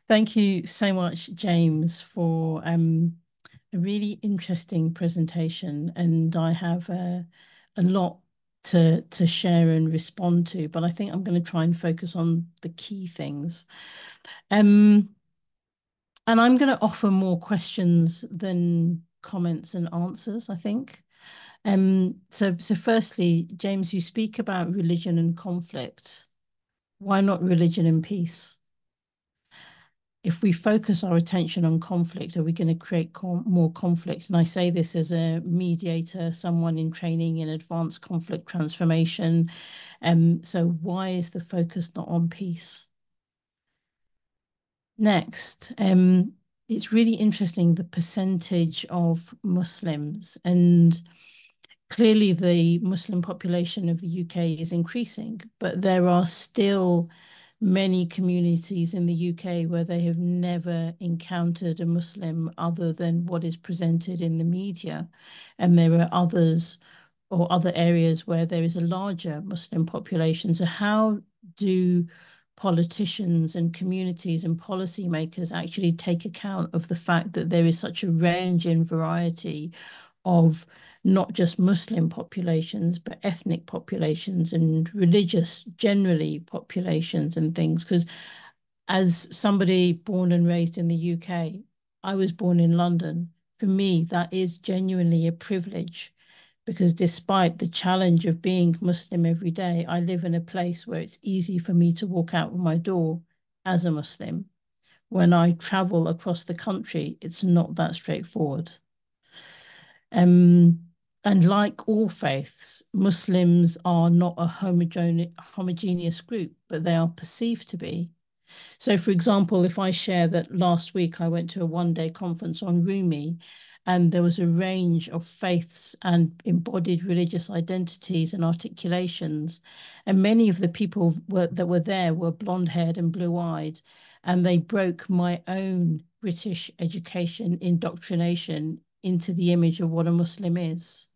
Thank you so much, James, for a really interesting presentation. And I have a lot to share and respond to, but I think I'm going to try and focus on the key things. Um, and I'm going to offer more questions than comments and answers, I think. So firstly, James, you speak about religion and conflict. Why not religion and peace? If we focus our attention on conflict, are we going to create more conflict? And I say this as a mediator, someone in training in advanced conflict transformation. So why is the focus not on peace? Next, it's really interesting the percentage of Muslims, and clearly the Muslim population of the UK is increasing, but there are still many communities in the UK where they have never encountered a Muslim other than what is presented in the media. And there are others or other areas where there is a larger Muslim population. So how do politicians and communities and policymakers actually take account of the fact that there is such a range and variety of not just Muslim populations, but ethnic populations and religious generally populations and things? Because as somebody born and raised in the UK, I was born in London. For me, that is genuinely a privilege because despite the challenge of being Muslim every day, I live in a place where it's easy for me to walk out of my door as a Muslim. When I travel across the country, it's not that straightforward. Um, and like all faiths, Muslims are not a homogeneous group, but they are perceived to be. So, for example, if I share that last week I went to a one-day conference on Rumi, and there was a range of faiths and embodied religious identities and articulations, and many of the people that were there were blonde-haired and blue-eyed, and they broke my own British education indoctrination into the image of what a Muslim is.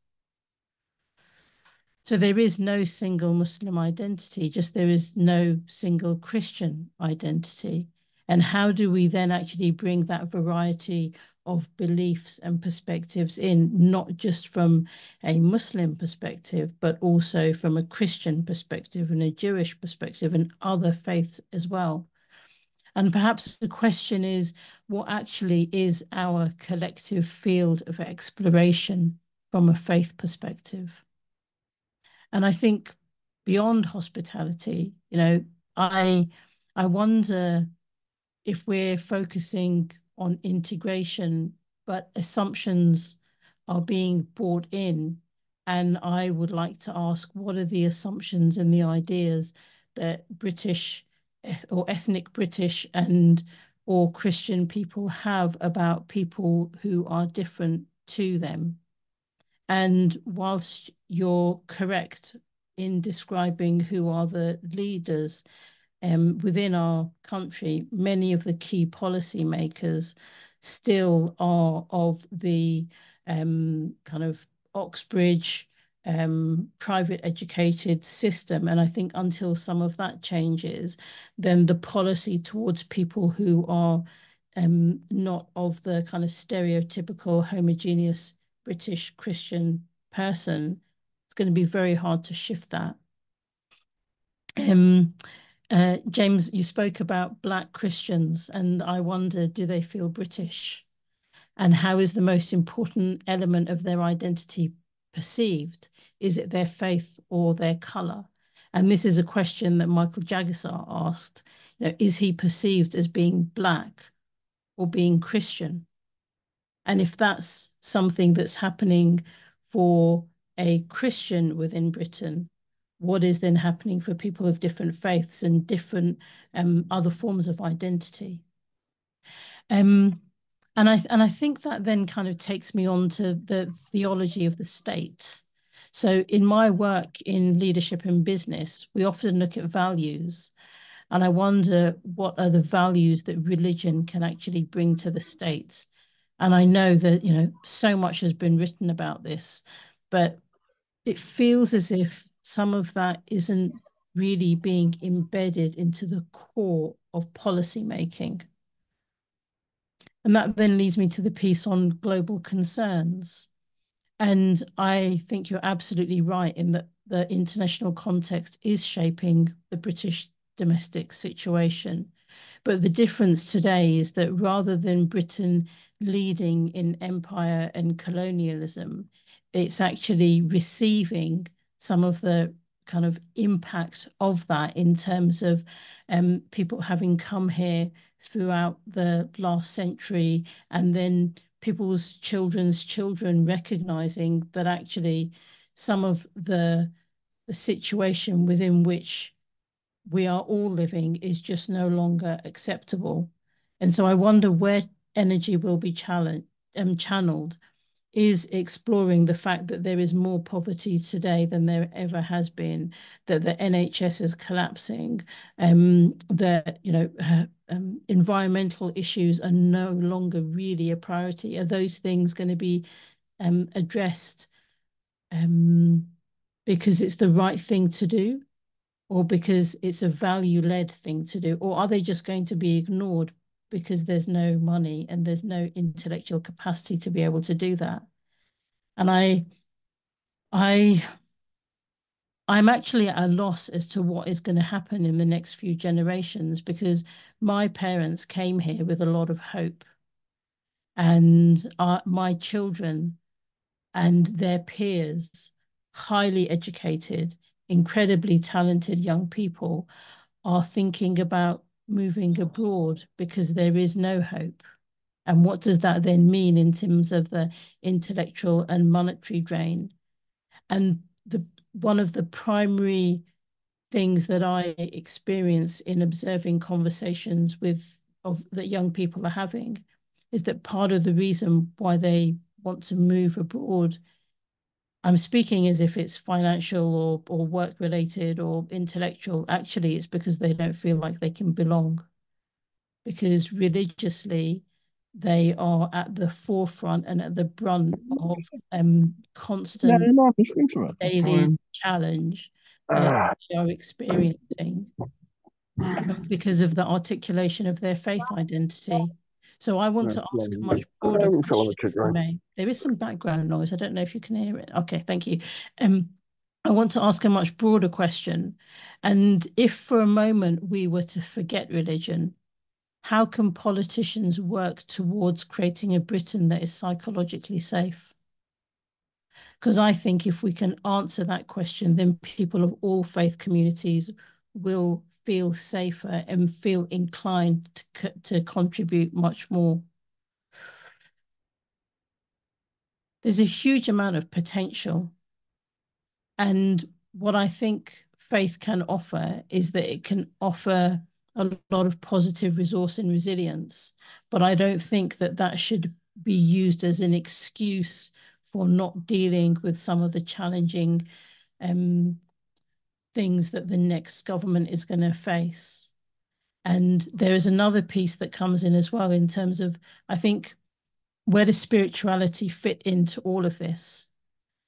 So there is no single Muslim identity, just there is no single Christian identity. And how do we then actually bring that variety of beliefs and perspectives in, not just from a Muslim perspective, but also from a Christian perspective and a Jewish perspective and other faiths as well? And perhaps the question is, what actually is our collective field of exploration from a faith perspective? And I think beyond hospitality, I I wonder if we're focusing on integration, but assumptions are being brought in. And I would like to ask, what are the assumptions and the ideas that British or ethnic British and or Christian people have about people who are different to them? And whilst you're correct in describing who are the leaders within our country, many of the key policymakers still are of the kind of Oxbridge private educated system. And I think until some of that changes, then the policy towards people who are not of the kind of stereotypical homogeneous British Christian person, it's going to be very hard to shift that. Um, James, you spoke about Black Christians, and I wonder, do they feel British? And how is the most important element of their identity perceived? Is it their faith or their color? And this is a question that Michael Jagisar asked. Is he perceived as being Black or being Christian? And if that's something that's happening for a Christian within Britain, what is then happening for people of different faiths and different other forms of identity? Um, and I think that then kind of takes me on to the theology of the state. So in my work in leadership and business, we often look at values. And I wonder what are the values that religion can actually bring to the state. And I know that, so much has been written about this, but it feels as if some of that isn't really being embedded into the core of policy making. And that then leads me to the piece on global concerns. And I think you're absolutely right in that the international context is shaping the British domestic situation. But the difference today is that rather than Britain leading in empire and colonialism, it's actually receiving some of the kind of impact of that in terms of people having come here throughout the last century, and then people's children's children recognizing that actually some of the situation within which we are all living is just no longer acceptable. And so I wonder where energy will be channeled is exploring the fact that there is more poverty today than there ever has been, that the NHS is collapsing, that environmental issues are no longer really a priority. Are those things going to be addressed because it's the right thing to do, or because it's a value-led thing to do, or are they just going to be ignored because there's no money and there's no intellectual capacity to be able to do that? And I I'm actually at a loss as to what is going to happen in the next few generations, because my parents came here with a lot of hope, and my children and their peers, highly educated, incredibly talented young people, are thinking about moving abroad because there is no hope. And what does that then mean in terms of the intellectual and monetary drain? And one of the primary things that I experience in observing conversations that young people are having is that part of the reason why they want to move abroad, I'm speaking as if it's financial or work related or intellectual. Actually, it's because they don't feel like they can belong, because religiously they are at the forefront and at the brunt of No, constant no, I'm listening to it. That's daily fine. challenge that Ah, they are experiencing because of the articulation of their faith identity. So I want no, to ask a no. much broader It's a lot question, of kick if I going. may. There is some background noise. I don't know if you can hear it. Okay, thank you. Um, I want to ask a much broader question. And if for a moment we were to forget religion, how can politicians work towards creating a Britain that is psychologically safe? Because I think if we can answer that question, then people of all faith communities will feel safer and feel inclined to contribute much more. There's a huge amount of potential. And what I think faith can offer is that it can offer a lot of positive resource and resilience. But I don't think that that should be used as an excuse for not dealing with some of the challenging things that the next government is going to face. And there is another piece that comes in as well in terms of, I think, where does spirituality fit into all of this?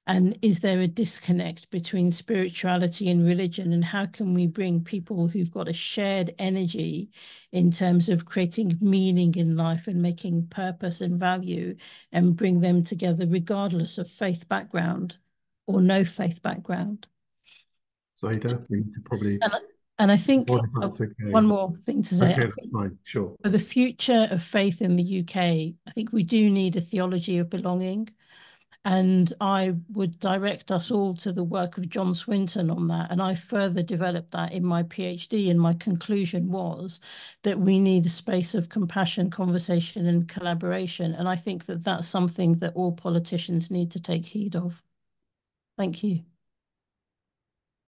And is there a disconnect between spirituality and religion? And how can we bring people who've got a shared energy in terms of creating meaning in life and making purpose and value, and bring them together regardless of faith background or no faith background? Zaida, we need to probably, And, and I think what if that's okay? one more thing to say. Okay, I that's think fine. Sure. for the future of faith in the UK, I think we do need a theology of belonging. And I would direct us all to the work of John Swinton on that. And I further developed that in my PhD. And my conclusion was that we need a space of compassion, conversation, and collaboration. And I think that that's something that all politicians need to take heed of. Thank you.